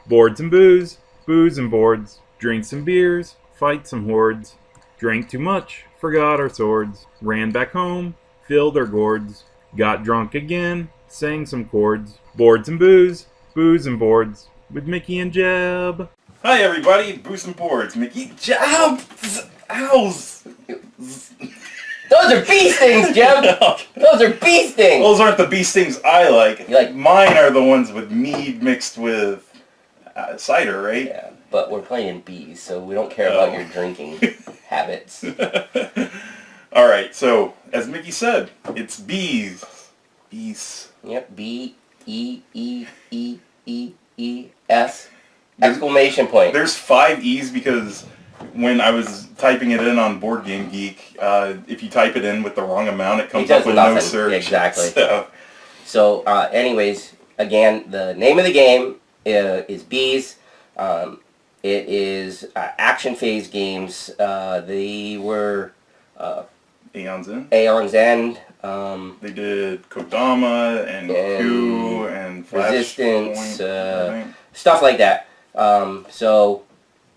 Boards and booze, booze and boards, drinks and beers, fight some hordes. Drank too much, forgot our swords, ran back home, filled our gourds, got drunk again, sang some chords. Boards and booze and boards, with Mickey and Jeb. Hi everybody, Booze and Boards, Mickey. Jobs! Owls! Those are bee stings, Jeb! Those are bee stings! Those aren't the bee stings I like. You like- Mine are the ones with mead mixed with cider, right? Yeah, but we're playing bees, so we don't care about your drinking habits. Alright, so, as Mickey said, it's bees. Bees. Yep, B-E-E-E-E-E-S. Exclamation point. There's 5 E's because when I was typing it in on Board Game Geek, if you type it in with the wrong amount, it comes up with no search. Exactly. So, Anyways, again, the name of the game is Bees. It is action phase games. They were Aeon's Aeon's End. They did Kodama and Coup and Resistance, Flashpoint, stuff like that. So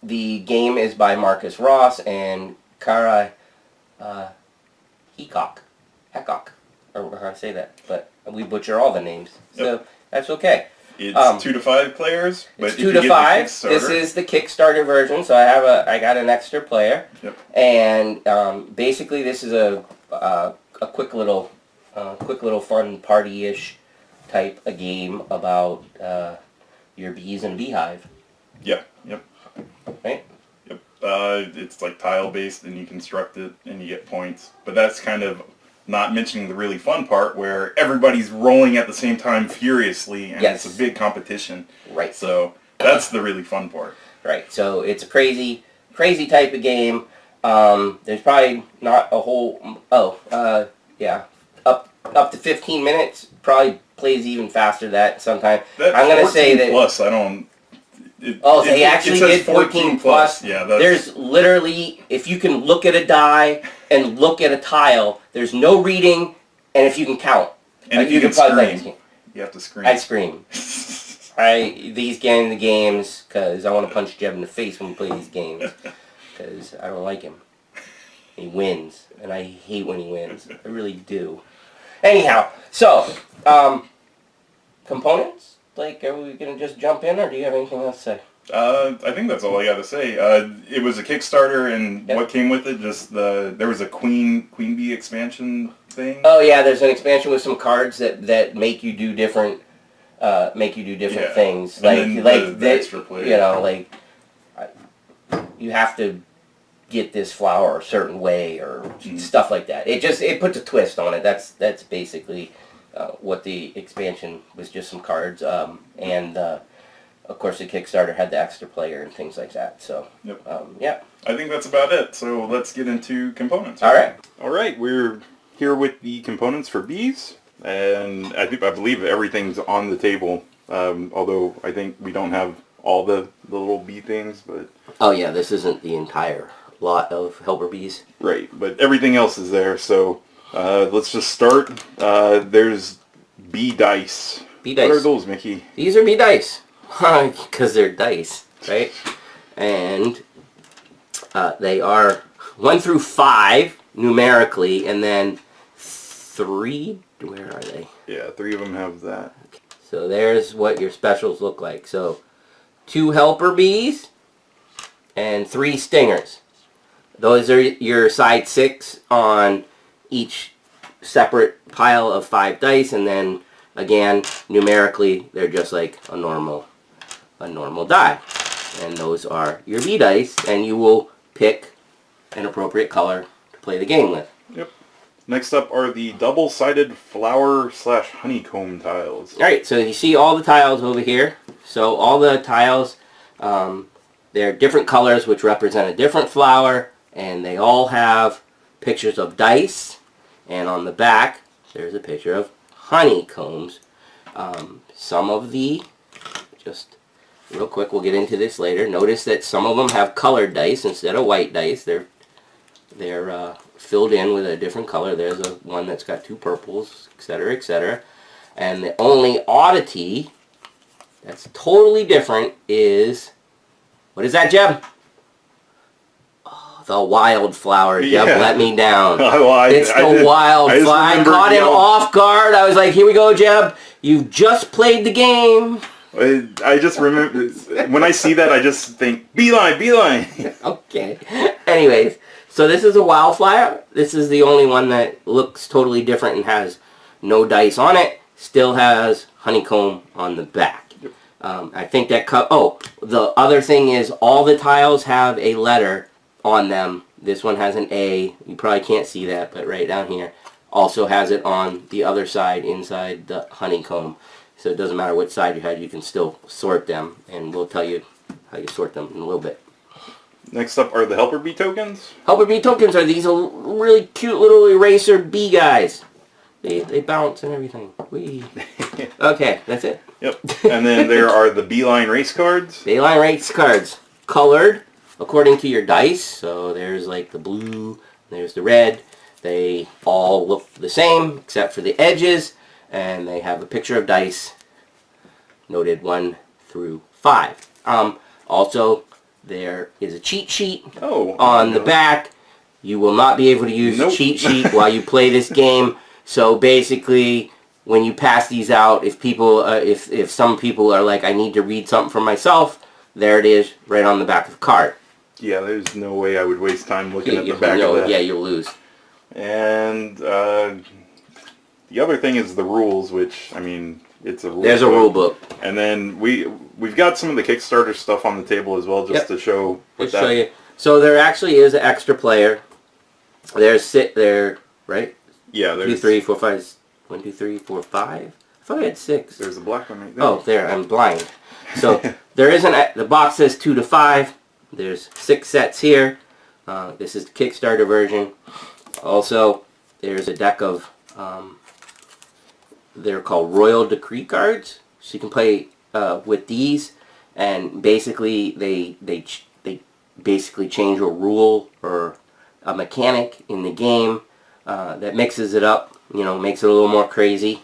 the game is by Marcus Ross and Kara Hecock. I don't know how to say that, but we butcher all the names, so that's okay. It's 2 to 5 players, but it's 2 to 5. This is the Kickstarter version, so I got an extra player. Yep. And basically, this is a quick little fun party-ish type of game about your bees in a beehive. Yep. Right. Yep. It's like tile based, and you construct it, and you get points. But that's kind of not mentioning the really fun part where everybody's rolling at the same time furiously, and it's a big competition. Right. So that's the really fun part. Right. So it's a crazy type of game. There's probably not a whole. Up to 15 minutes. Probably plays even faster that sometime. I'm gonna say that. Plus, I don't. They actually did 14 plus. Yeah, there's literally, if you can look at a die and look at a tile, there's no reading, and if you can count. And if you can scream. You have to scream. I scream. These games, because I want to punch Jeb in the face when we play these games, because I don't like him. He wins, and I hate when he wins. I really do. Anyhow, so, components? Like, are we going to just jump in, or do you have anything else to say? I think that's all I got to say. It was a Kickstarter, and what came with it, there was a Queen Bee expansion thing. Oh yeah, there's an expansion with some cards that make you do different things. And like the extra play. You know, like you have to get this flower a certain way or stuff like that. It puts a twist on it. That's basically what the expansion was, just some cards, and of course the Kickstarter had the extra player and things like that. So yeah, I think that's about it. So let's get into components. All right, we're here with the components for bees, and I believe everything's on the table. Although I think we don't have all the little bee things, but oh yeah, this isn't the entire lot of helper bees. Right, but everything else is there. So let's just start. There's bee dice. Bee dice. What are those, Mickey? These are bee dice. Because they're dice, right? And they are 1 through 5 numerically, and then 3, where are they? Yeah, 3 of them have that. So there's what your specials look like. So 2 helper bees and 3 stingers. Those are your side 6 on each separate pile of 5 dice, and then again numerically they're just like a normal die, and those are your bee dice, and you will pick an appropriate color to play the game with. Yep. Next up are the double-sided flower/honeycomb tiles. Alright, so you see all the tiles over here. So all the tiles, they're different colors which represent a different flower, and they all have pictures of dice, and on the back there's a picture of honeycombs. Some of the, just real quick, we'll get into this later. Notice that some of them have colored dice instead of white dice. They're filled in with a different color. There's one that's got 2 purples, etc., etc. And the only oddity that's totally different is, what is that, Jeb? Oh, the wildflower. Jeb let me down. It's the wildflower. I caught him off guard. I was like, here we go, Jeb. You've just played the game. I just remember, when I see that, I just think, beeline, beeline. Okay. Anyways, so this is a wildflower. This is the only one that looks totally different and has no dice on it. Still has honeycomb on the back. Yep. I think that the other thing is all the tiles have a letter on them. This one has an A. You probably can't see that, but right down here also has it on the other side inside the honeycomb. So it doesn't matter which side you had, you can still sort them, and we'll tell you how you sort them in a little bit. Next up are the helper bee tokens. Helper bee tokens are these really cute little eraser bee guys. They bounce and everything. Whee. Okay, that's it. Yep. And then there are the beeline race cards. Beeline race cards, colored according to your dice. So there's like the blue, there's the red. They all look the same except for the edges, and they have a picture of dice noted 1 through 5. Also, there is a cheat sheet on the back. You will not be able to use the cheat sheet while you play this game. So basically, when you pass these out, if people, if some people are like, I need to read something for myself, there it is, right on the back of the card. Yeah, there's no way I would waste time looking at the back of that. Yeah, you'll lose. And the other thing is the rules, which, I mean, it's a rule There's a rule book. And then we've got some of the Kickstarter stuff on the table as well, just to show. Show you. So there actually is an extra player. There's right? Yeah, there's 2, 3, 4, 5. 1, 2, 3, 4, 5. I thought I had 6. There's a black one right there. Oh, there. I'm blind. So there isn't. The box says 2 to 5. There's 6 sets here. This is the Kickstarter version. Also, there's a deck of. They're called Royal Decree cards. So you can play with these, and basically they basically change a rule or a mechanic in the game that mixes it up. You know, makes it a little more crazy.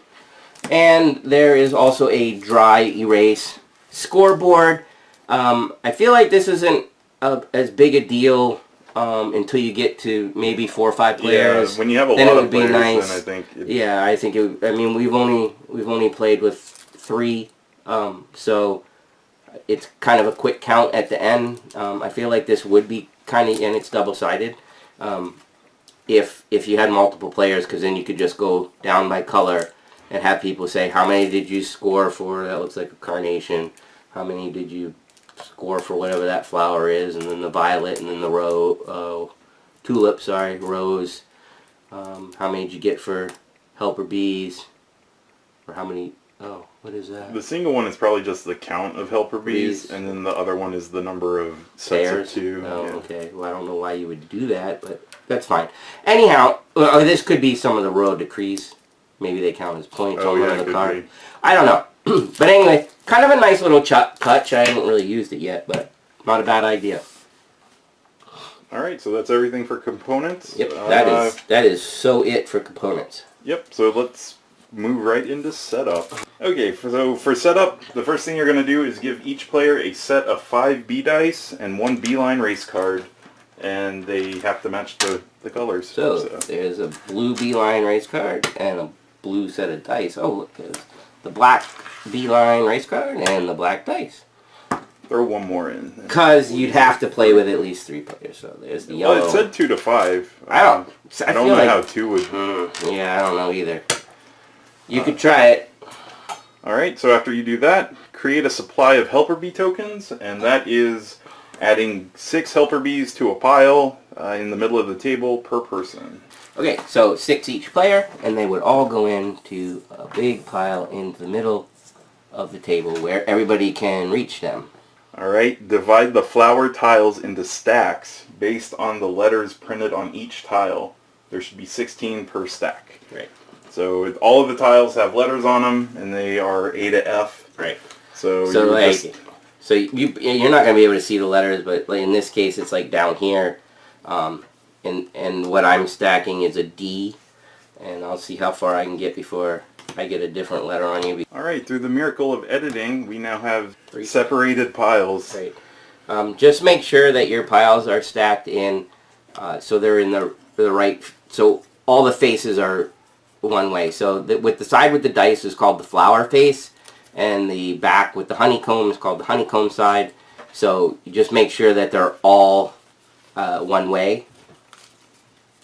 And there is also a dry erase scoreboard. I feel like this isn't as big a deal until you get to maybe 4 or 5 players. Yeah, when you have a then lot it would of be players, nice. then I think Yeah, I think it. I mean, we've only played with 3, so it's kind of a quick count at the end. I feel like this would be kind of, and it's double-sided. If you had multiple players, because then you could just go down by color and have people say, how many did you score for? That looks like a carnation. How many did you score for whatever that flower is? And then the violet, and then the tulip, sorry, rose. How many did you get for helper bees? Or how many? Oh, what is that? The single one is probably just the count of helper bees, and then the other one is the number of sets of 2. Oh, yeah. Okay. Well, I don't know why you would do that, but that's fine. Anyhow, this could be some of the royal decrees. Maybe they count as points on the card. I don't know. But anyway, kind of a nice little touch. I haven't really used it yet, but not a bad idea. Alright, so that's everything for components. Yep, that is so it for components. Yep, so let's move right into setup. Okay, so for setup, the first thing you're going to do is give each player a set of 5 bee dice and 1 beeline race card, and they have to match the colors. So there's a blue beeline race card and a blue set of dice. Oh, look, there's the black beeline race card and the black dice. Throw one more in. Because you'd have to play with at least 3 players. So there's the yellow. Well, it said 2 to 5. I don't know like, how 2 would. Yeah, I don't know either. You could try it. Alright, so after you do that, create a supply of helper bee tokens, and that is adding 6 helper bees to a pile in the middle of the table per person. Okay, so 6 each player, and they would all go into a big pile into the middle of the table where everybody can reach them. Alright, divide the flower tiles into stacks based on the letters printed on each tile. There should be 16 per stack. Right. So all of the tiles have letters on them, and they are A to F. Right. So you're not going to be able to see the letters, but like in this case, it's like down here, and what I'm stacking is a D, and I'll see how far I can get before I get a different letter on you. All right, through the miracle of editing, we now have 3 separated piles. Right. Just make sure that your piles are stacked in, so they're in the right. So all the faces are one way. So with the side with the dice is called the flower face, and the back with the honeycomb is called the honeycomb side. So you just make sure that they're all one way,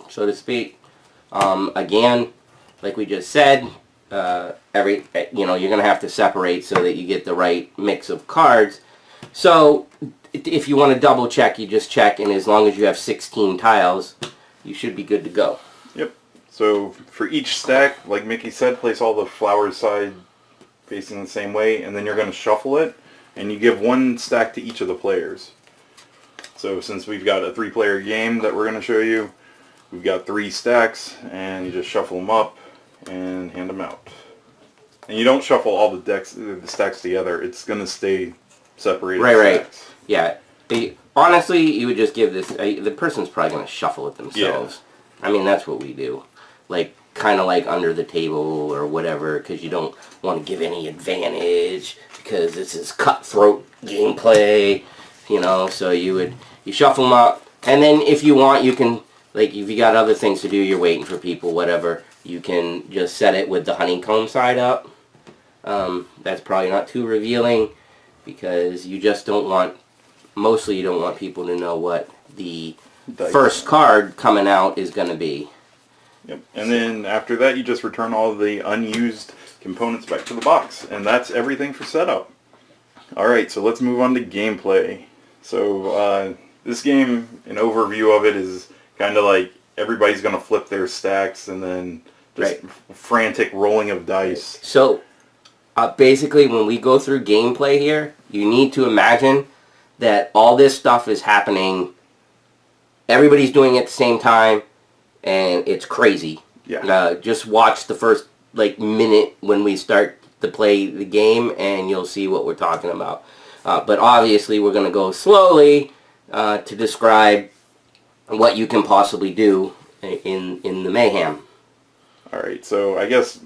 so to speak. Again, like we just said, you're gonna have to separate so that you get the right mix of cards. So if you want to double check, you just check, and as long as you have 16 tiles, you should be good to go. Yep. So for each stack, like Mickey said, place all the flower side facing the same way, and then you're going to shuffle it, and you give 1 stack to each of the players. So since we've got a 3-player game that we're going to show you, we've got 3 stacks, and you just shuffle them up and hand them out. And you don't shuffle all the stacks together. It's going to stay separated. Right. Yeah. Honestly, you would just give this. The person's probably going to shuffle it themselves. Yeah. I mean, that's what we do. Like, kind of like under the table or whatever, because you don't want to give any advantage, because this is cutthroat gameplay, so you shuffle them up, and then if you want, you can, like, if you got other things to do, you're waiting for people, whatever, you can just set it with the honeycomb side up. That's probably not too revealing, because you just don't want, mostly you don't want people to know what the first card coming out is going to be. Yep. And then after that, you just return all the unused components back to the box. And that's everything for setup. Alright, so let's move on to gameplay. So this game, an overview of it is kind of like everybody's going to flip their stacks and then just frantic rolling of dice. So basically, when we go through gameplay here, you need to imagine that all this stuff is happening, everybody's doing it at the same time, and it's crazy. Yeah. Just watch the first minute when we start to play the game, and you'll see what we're talking about. But obviously, we're going to go slowly to describe what you can possibly do in the mayhem. All right. So I guess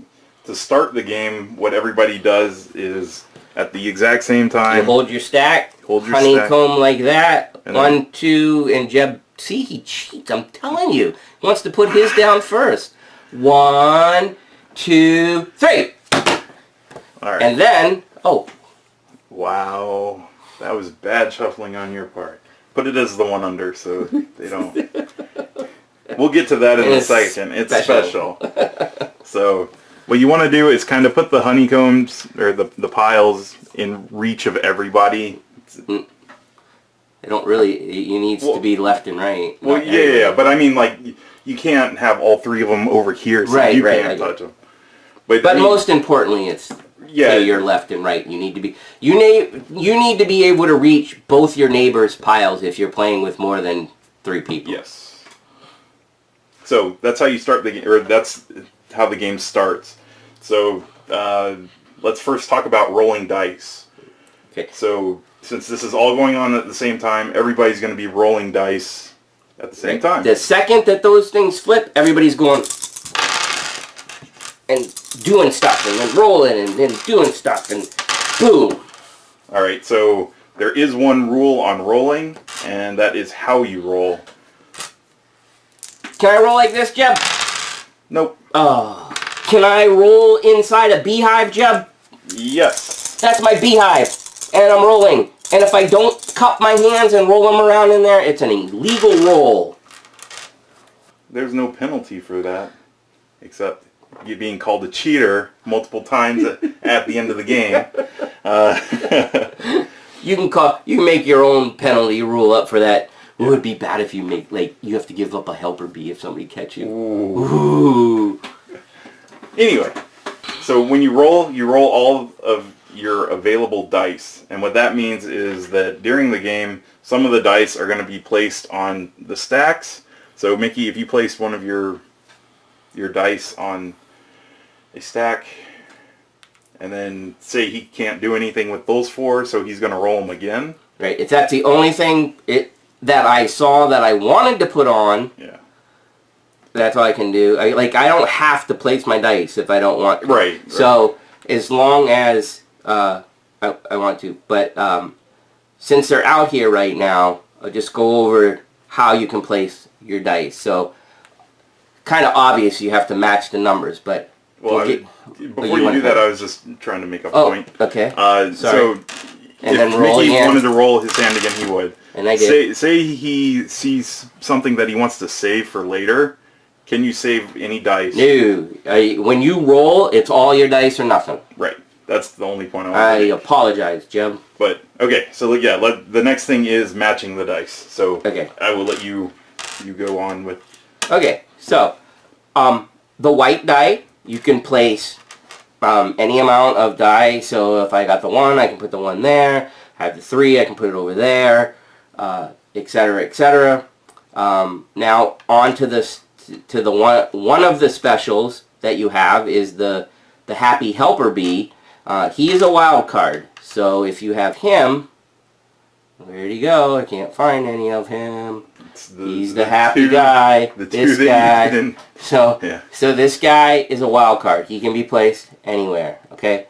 to start the game, what everybody does is at the exact same time. You hold your stack. Hold your honeycomb stack. like that. And 1, 2, and Jeb. See, he cheats. I'm telling you. He wants to put his down first. 1, 2, 3. All right. And then, Wow, that was bad shuffling on your part. Put it as the one under so they don't. We'll get to that in a second. It's special. So what you want to do is kind of put the honeycombs or the piles in reach of everybody. They don't really. You need to be left and right. Well, yeah, but I mean, like, you can't have all 3 of them over here, so you can't touch them. But most importantly, it's to your left and right. You need to be. You need to be able to reach both your neighbors' piles if you're playing with more than 3 people. Yes. So that's how you start the game, or that's how the game starts. So let's first talk about rolling dice. Okay. So since this is all going on at the same time, everybody's going to be rolling dice at the same time. The second that those things flip, everybody's going and doing stuff, and then rolling, and then doing stuff, and boom. All right, so there is one rule on rolling, and that is how you roll. Can I roll like this, Jeb? Nope. Oh. Can I roll inside a beehive, Jeb? Yes. That's my beehive, and I'm rolling. And if I don't cup my hands and roll them around in there, it's an illegal roll. There's no penalty for that, except you being called a cheater multiple times at the end of the game. You can make your own penalty rule up for that. It would be bad if you you have to give up a helper bee if somebody catch you. Ooh. Anyway, so when you roll all of your available dice, and what that means is that during the game, some of the dice are going to be placed on the stacks. So Mickey, if you place one of your dice on a stack, and then say he can't do anything with those 4, so he's going to roll them again. Right. If that's the only thing that I saw that I wanted to put on. Yeah. That's all I can do. I don't have to place my dice if I don't want to. Right. So as long as I want to, but since they're out here right now, I'll just go over how you can place your dice. So kind of obvious, you have to match the numbers, but well, before you do that, I was just trying to make a point. Okay. So and if then roll Mickey again. wanted to roll his hand again, he would. And I get say he sees something that he wants to save for later. Can you save any dice? No. When you roll, it's all your dice or nothing. Right. That's the only point I want I to make. apologize, Jim. But, okay, so yeah, the next thing is matching the dice. So Okay. I will let you go on with... Okay, so the white die, you can place any amount of die. So if I got the 1, I can put the 1 there. I have the 3, I can put it over there, etc., etc. Now on to the one of the specials that you have is the Happy Helper Bee. He is a wild card. So if you have him, where'd he go? I can't find any of him. He's the happy guy. This guy. So this guy is a wild card. He can be placed anywhere. Okay.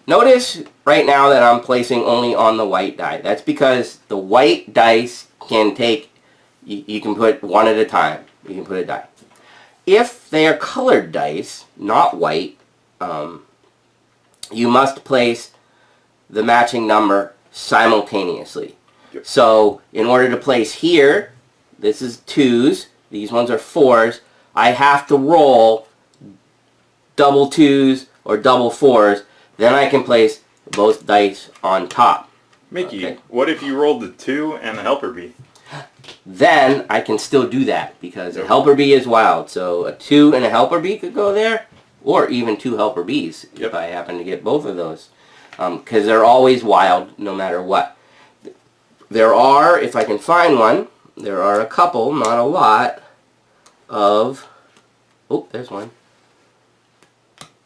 Notice right now that I'm placing only on the white die. That's because the white dice can take. You can put one at a time. You can put a die. If they are colored dice, not white, you must place the matching number simultaneously. Yep. So in order to place here, this is 2s, these ones are 4s, I have to roll double 2s or double 4s, then I can place both dice on top. Mickey, what if you rolled a 2 and a helper bee? Then I can still do that because a helper bee is wild. So a 2 and a helper bee could go there, or even 2 helper bees if I happen to get both of those. Because they're always wild no matter what. There are, if I can find one, there are a couple, not a lot, of... Oh, there's one.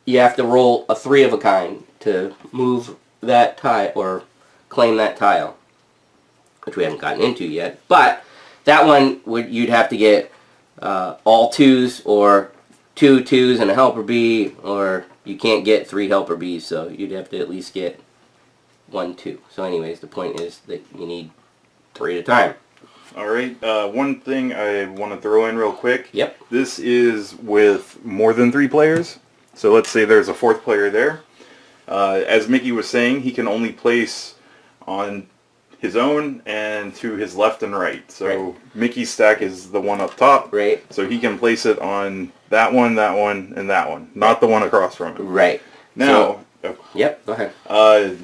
You have to roll a 3 of a kind to move that tile, or claim that tile. Which we haven't gotten into yet. But that one, you'd have to get all 2s, or 2 2s and a helper bee, or you can't get 3 helper bees, so you'd have to at least get 1 2. So anyways, the point is that you need 3 at a time. Alright, one thing I want to throw in real quick. Yep. This is with more than 3 players. So let's say there's a 4th player there. As Mickey was saying, he can only place on his own and to his left and right. So Mickey's stack is the one up top. Right. So he can place it on that one, and that one. Not the one across from him. Right. Now... Yep, go ahead.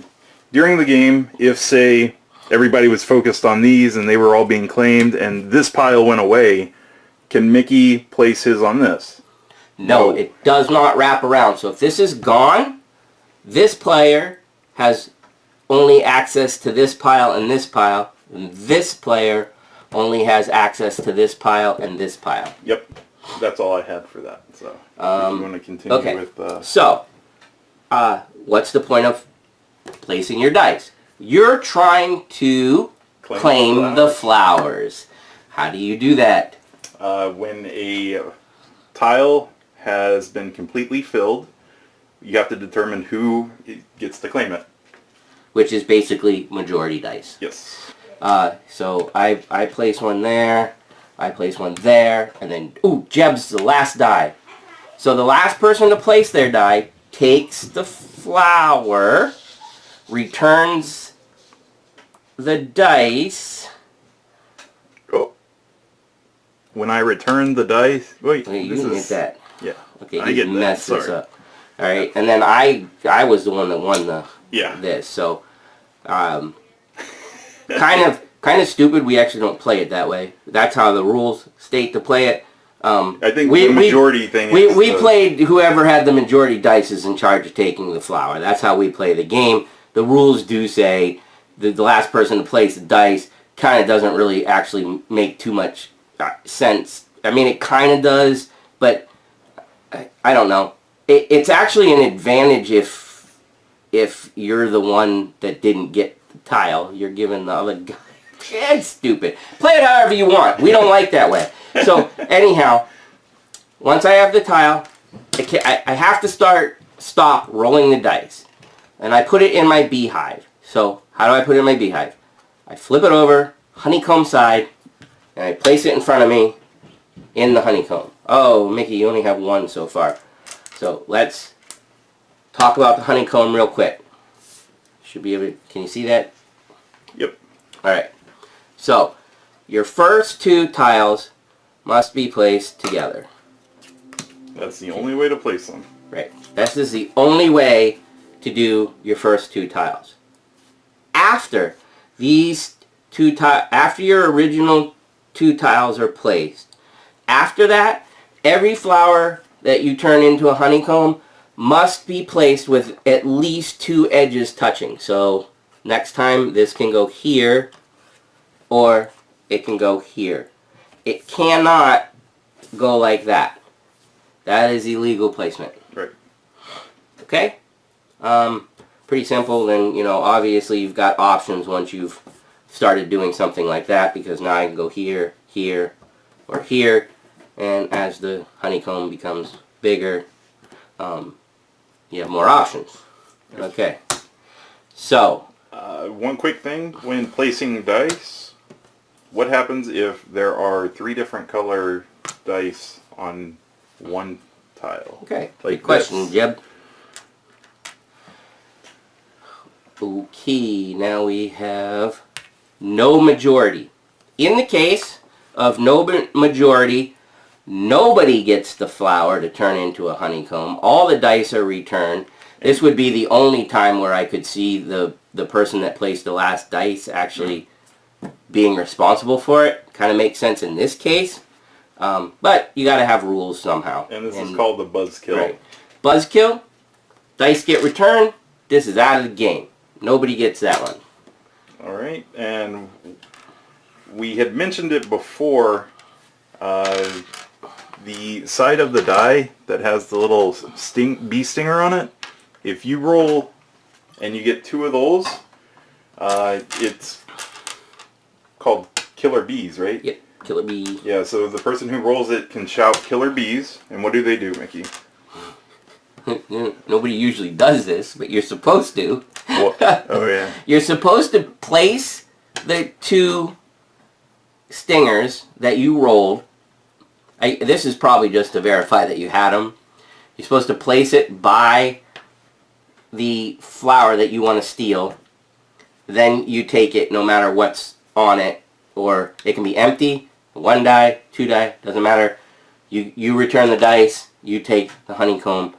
During the game, if, say, everybody was focused on these and they were all being claimed and this pile went away, can Mickey place his on this? No, it does not wrap around. So if this is gone, this player has only access to this pile and this player only has access to this pile and this pile. Yep. That's all I had for that. So if you want to continue with... So, what's the point of placing your dice? You're trying to claim the flowers. How do you do that? When a tile has been completely filled, you have to determine who gets to claim it. Which is basically majority dice. Yes. So I place one there, I place one there, and then, ooh, Jeb's the last die. So the last person to place their die takes the flower, returns the dice. Oh. When I return the dice... Wait, you didn't get that. Yeah. Okay, I you get messed that. this up. Alright, and then I was the one that won this, so kind of stupid. We actually don't play it that way. That's how the rules state to play it. I think the majority thing is... We played whoever had the majority dice is in charge of taking the flower. That's how we play the game. The rules do say the last person to place the dice kind of doesn't really actually make too much sense. I mean, it kind of does, but I don't know. It's actually an advantage if you're the one that didn't get the tile. You're giving the other guy... It's stupid. Play it however you want. We don't like that way. So, anyhow, once I have the tile, I have to stop rolling the dice. And I put it in my beehive. So how do I put it in my beehive? I flip it over, honeycomb side, and I place it in front of me in the honeycomb. Oh, Mickey, you only have one so far. So let's talk about the honeycomb real quick. Should be able to, can you see that? Yep. Alright. So, your first two tiles must be placed together. That's the only way to place them. Right. This is the only way to do your first two tiles. After these two after your original two tiles are placed, after that, every flower that you turn into a honeycomb must be placed with at least two edges touching. So next time this can go here or it can go here. It cannot go like that. That is illegal placement. Right. Okay? Pretty simple. Then, you know, obviously you've got options once you've started doing something like that, because now I can go here, here, or here, and as the honeycomb becomes bigger, you have more options. Okay. So, one quick thing, when placing dice, what happens if there are 3 different color dice on one tile? okay, Like good question, this. Jeb. Okay, now we have no majority. In the case of no majority, nobody gets the flower to turn into a honeycomb. All the dice are returned. This would be the only time where I could see the person that placed the last dice actually being responsible for it. Kind of makes sense in this case. But you got to have rules somehow. And this is called the buzzkill. Right. Buzzkill, dice get returned. This is out of the game. Nobody gets that one. Alright, and we had mentioned it before, the side of the die that has the little bee stinger on it, if you roll and you get 2 of those, it's called killer bees, right? Yep, killer bee. Yeah, so the person who rolls it can shout killer bees, and what do they do, Mickey? Nobody usually does this, but you're supposed to. What? Oh yeah. You're supposed to place the 2 stingers that you rolled. This is probably just to verify that you had them. You're supposed to place it by the flower that you want to steal. Then you take it no matter what's on it. Or it can be empty, 1 die, 2 die, doesn't matter. You return the dice, you take the honeycomb,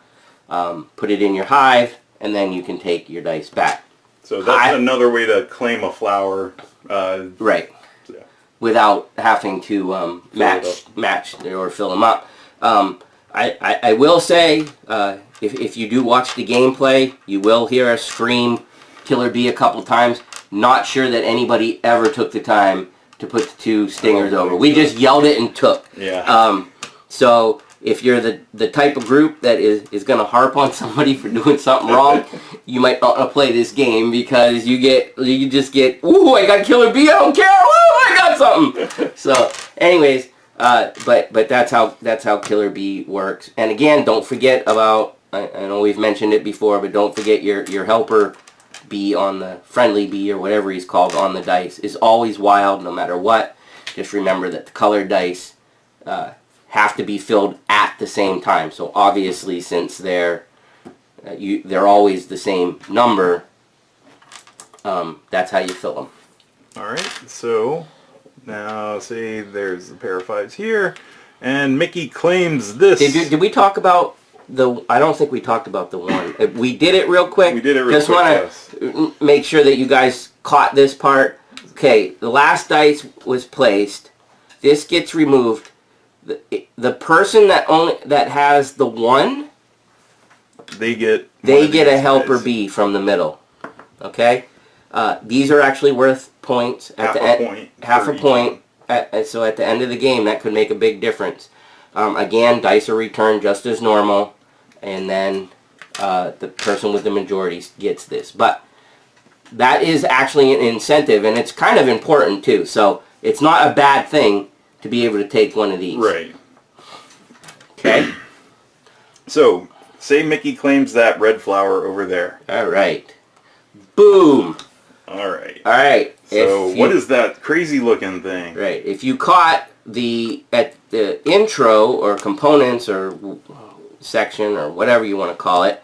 put it in your hive, and then you can take your dice back. So that's another way to claim a flower. Right. Yeah. Without having to match or fill them up. I will say, if you do watch the gameplay, you will hear us scream Killer Bee a couple times. Not sure that anybody ever took the time to put the 2 stingers over. We just yelled it and took. Yeah. So if you're the type of group that is going to harp on somebody for doing something wrong, you might not want to play this game, because you just get, ooh, I got Killer Bee, I don't care, ooh, I got something. So, anyways, but that's how Killer Bee works. And again, don't forget about, I know we've mentioned it before, but don't forget your helper bee on the friendly bee, or whatever he's called, on the dice is always wild no matter what. Just remember that the colored dice have to be filled at the same time. So obviously, since they're always the same number, that's how you fill them. Alright, so now say there's a pair of 5s here, and Mickey claims this. Did we talk about I don't think we talked about the one. We did it real quick. We did it real Just quick, want to make sure that you guys caught this part. Okay, the last dice was placed. This gets removed. The person that has the 1, they get a helper bee from the middle. Okay, these are actually worth points at the end. Half a point. So at the end of the game, that could make a big difference. Again, dice are returned just as normal, and then the person with the majority gets this. But that is actually an incentive, and it's kind of important too. So it's not a bad thing to be able to take one of these. Right. Okay. So, say Mickey claims that red flower over there. All right. Boom. All right. All right. So, what is that crazy looking thing? Right. If you caught at the intro or components or section or whatever you want to call it,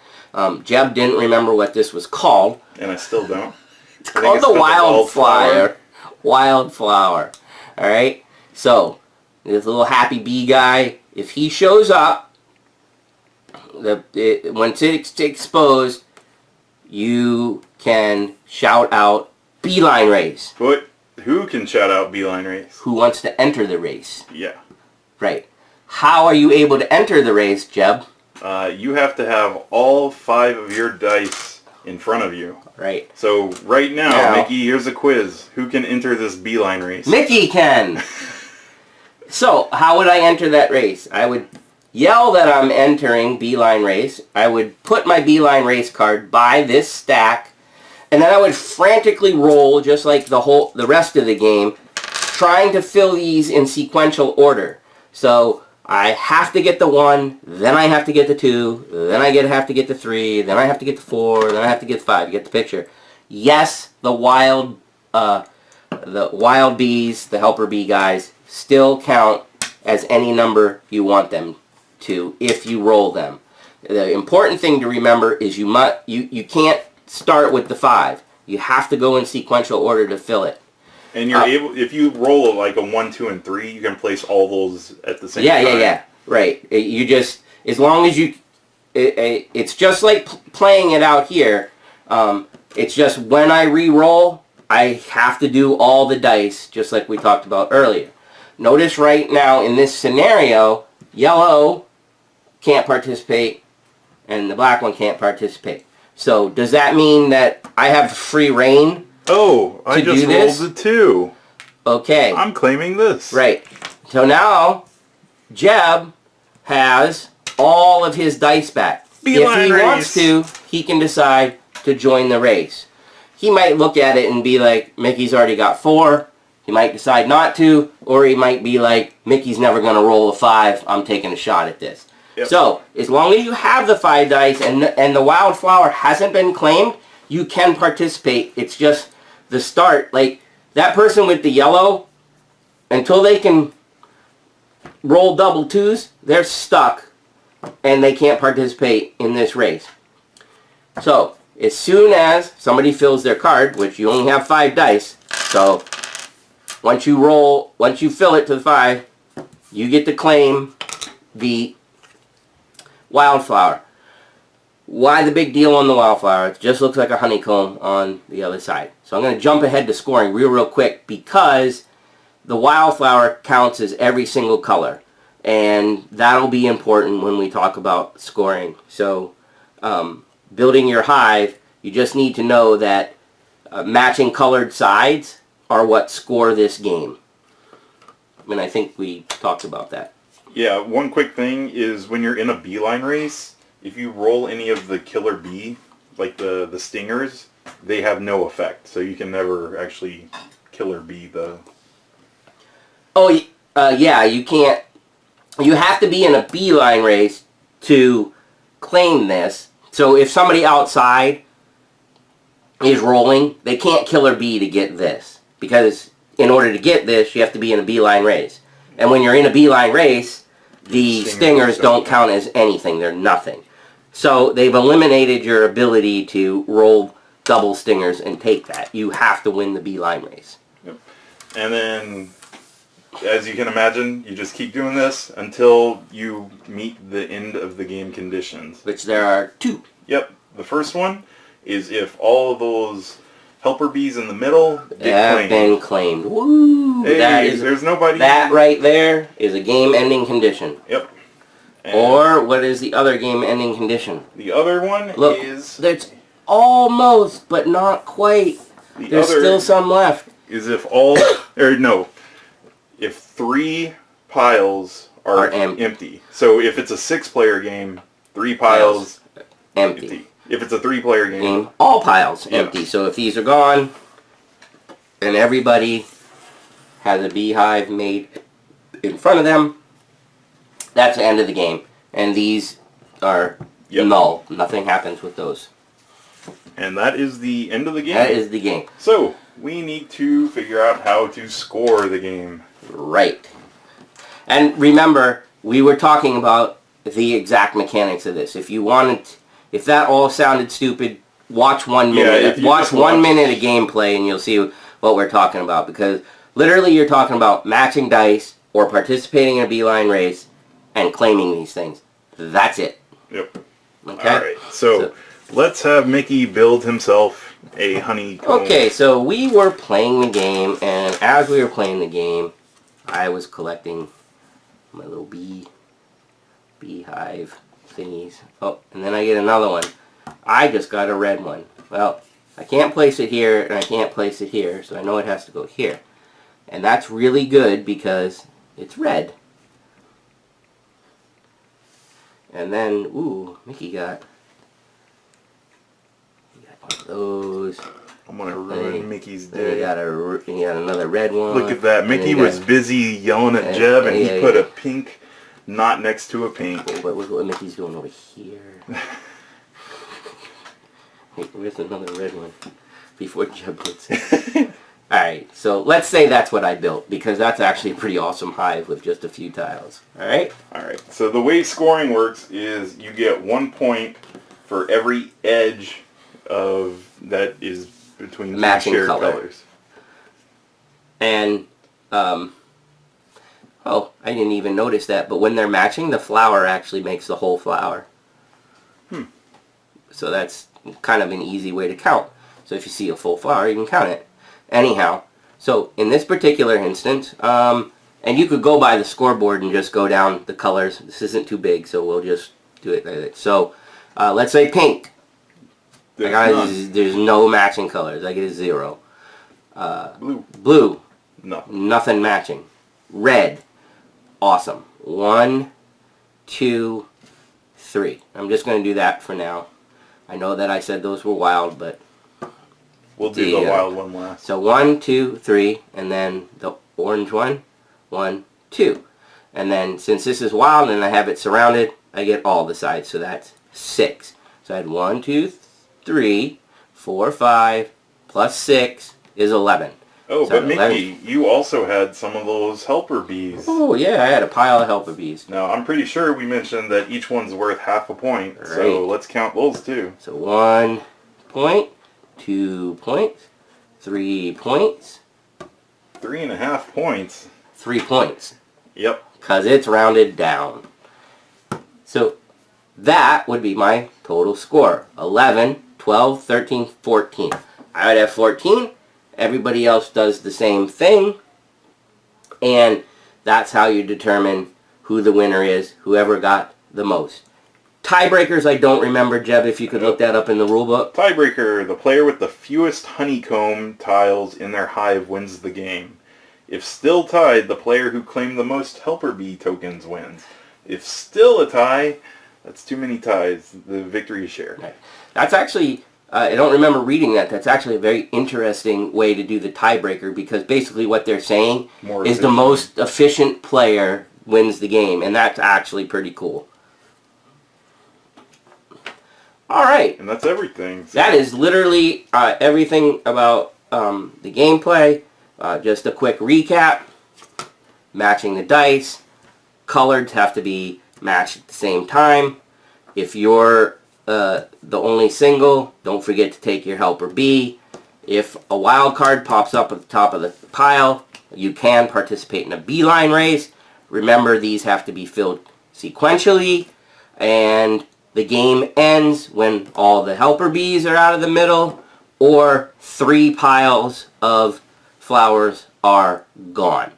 Jeb didn't remember what this was called. And I still don't. It's called the wildflower. Wildflower. All right. So this little happy bee guy, if he shows up, once it's exposed, you can shout out beeline race. But who can shout out beeline race? Who wants to enter the race? Yeah. Right. How are you able to enter the race, Jeb? You have to have all 5 of your dice in front of you. Right. So right now, Mickey, here's a quiz. Who can enter this beeline race? Mickey can! So, how would I enter that race? I would yell that I'm entering beeline race. I would put my beeline race card by this stack, and then I would frantically roll, just like the rest of the game, trying to fill these in sequential order. So, I have to get the 1, then I have to get the 2, then I have to get the 3, then I have to get the 4, then I have to get the 5. You get the picture. Yes, the wild bees, the helper bee guys, still count as any number you want them to if you roll them. The important thing to remember is you can't start with the 5. You have to go in sequential order to fill it. And you're able, if you roll like a 1, 2, and 3, you can place all those at the same time. Yeah. Right. You just, as long as you, it's just like playing it out here. It's just when I re-roll, I have to do all the dice, just like we talked about earlier. Notice right now in this scenario, yellow can't participate and the black one can't participate. So does that mean that I have free reign? Oh, I just rolled a 2. Okay. I'm claiming this. Right. So now, Jeb has all of his dice back. Beeline if he race. wants to, he can decide to join the race. He might look at it and be like, Mickey's already got 4. He might decide not to, or he might be like, Mickey's never going to roll a 5. I'm taking a shot at this. Yep. So, as long as you have the 5 dice and the wildflower hasn't been claimed, you can participate. It's just the start. Like, that person with the yellow, until they can roll double 2s, they're stuck and they can't participate in this race. So, as soon as somebody fills their card, which you only have 5 dice, so once you fill it to the 5, you get to claim the wildflower. Why the big deal on the wildflower? It just looks like a honeycomb on the other side. So I'm going to jump ahead to scoring real quick because the wildflower counts as every single color. And that'll be important when we talk about scoring. So building your hive, you just need to know that matching colored sides are what score this game. I mean, I think we talked about that. Yeah, one quick thing is when you're in a beeline race, if you roll any of the killer bee, like the stingers, they have no effect. So you can never actually killer bee the... Oh, yeah, you can't. You have to be in a beeline race to claim this. So if somebody outside is rolling, they can't killer bee to get this. Because in order to get this, you have to be in a beeline race. And when you're in a beeline race, the stingers don't count as anything. They're nothing. So they've eliminated your ability to roll double stingers and take that. You have to win the beeline race. Yep. And then, as you can imagine, you just keep doing this until you meet the end of the game conditions. Which there are 2. Yep. The first one is if all of those helper bees in the middle have been claimed. Woo! Hey, there's nobody. That right there is a game-ending condition. Yep. And or what is the other game-ending condition? The other one is... That's almost, but not quite. There's still some left. Is if all... or no. If 3 piles are empty. So if it's a 6-player game, 3 piles empty. If it's a 3-player game, all piles empty. So if these are gone, and everybody has a beehive made in front of them, That's the end of the game. And these are null. Nothing happens with those. And that is the end of the game. That is the game. So, we need to figure out how to score the game. Right. And remember, we were talking about the exact mechanics of this. If you wanted, if that all sounded stupid, watch 1 minute. Watch 1 minute of gameplay and you'll see what we're talking about. Because literally you're talking about matching dice or participating in a beeline race and claiming these things. That's it. Yep. Okay? Alright, so let's have Mickey build himself a honeycomb. Okay, so we were playing the game, and as we were playing the game, I was collecting my little beehive thingies. Oh, and then I get another one. I just got a red one. Well, I can't place it here, and I can't place it here, so I know it has to go here. And that's really good because it's red. And then, ooh, Mickey got one of those. I'm gonna ruin Mickey's Then day. you got another red one. Look at that. Mickey was busy yelling at Jeb, and he put a pink knot next to a pink. Look what Mickey's doing over here. Where's another red one? Before Jeb puts it. Alright, so let's say that's what I built, because that's actually a pretty awesome hive with just a few tiles. Alright? Alright, so the way scoring works is you get 1 point for every edge of that is between matching shared colors. And, oh, I didn't even notice that, but when they're matching, the flower actually makes the whole flower. So that's kind of an easy way to count. So if you see a full flower, you can count it. Anyhow, so in this particular instance, and you could go by the scoreboard and just go down the colors. This isn't too big, so we'll just do it like that. So, let's say pink. There's no matching colors. I get a 0. Blue. Nothing matching. Red. Awesome. 1, 2, 3. I'm just going to do that for now. I know that I said those were wild, but we'll do the wild one last. So 1, 2, 3, and then the orange one. 1, 2. And then since this is wild and I have it surrounded, I get all the sides. So that's 6. So I had 1, 2, 3, 4, 5, plus 6 is 11. Oh, so but Mickey, you also had some of those helper bees. Oh, yeah, I had a pile of helper bees. Now, I'm pretty sure we mentioned that each one's worth half a point, right. So let's count those too. So 1 point, 2 points, 3 points. 3.5 points. 3 points. Yep. Because it's rounded down. So that would be my total score. 11, 12, 13, 14. I would have 14. Everybody else does the same thing. And that's how you determine who the winner is, whoever got the most. Tiebreakers, I don't remember, Jeb, if you could look that up in the rule book. Tiebreaker, the player with the fewest honeycomb tiles in their hive wins the game. If still tied, the player who claimed the most helper bee tokens wins. If still a tie, that's too many ties. The victory is shared. Right. That's actually, I don't remember reading that. That's actually a very interesting way to do the tiebreaker, because basically what they're saying is the most efficient player wins the game, and that's actually pretty cool. Alright. And that's everything. So. That is literally everything about the gameplay. Just a quick recap. Matching the dice. Colors have to be matched at the same time. If you're the only single, don't forget to take your helper bee. If a wild card pops up at the top of the pile, you can participate in a beeline race. Remember, these have to be filled sequentially, and the game ends when all the helper bees are out of the middle, or 3 piles of flowers are gone.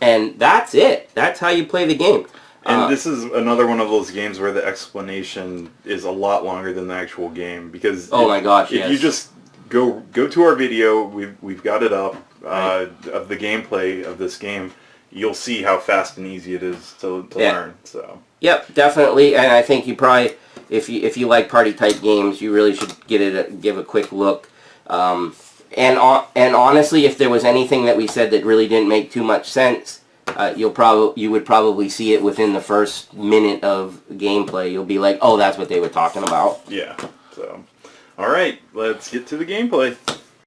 And that's it. That's how you play the game. And this is another one of those games where the explanation is a lot longer than the actual game, because my gosh, if you just go to our video, we've got it up of the gameplay of this game, you'll see how fast and easy it is to learn. So yep, definitely. And I think you probably, if you like party type games, you really should give a quick look. And honestly, if there was anything that we said that really didn't make too much sense, you would probably see it within the first minute of gameplay. You'll be like, oh, that's what they were talking about. Yeah. So, all right, let's get to the gameplay.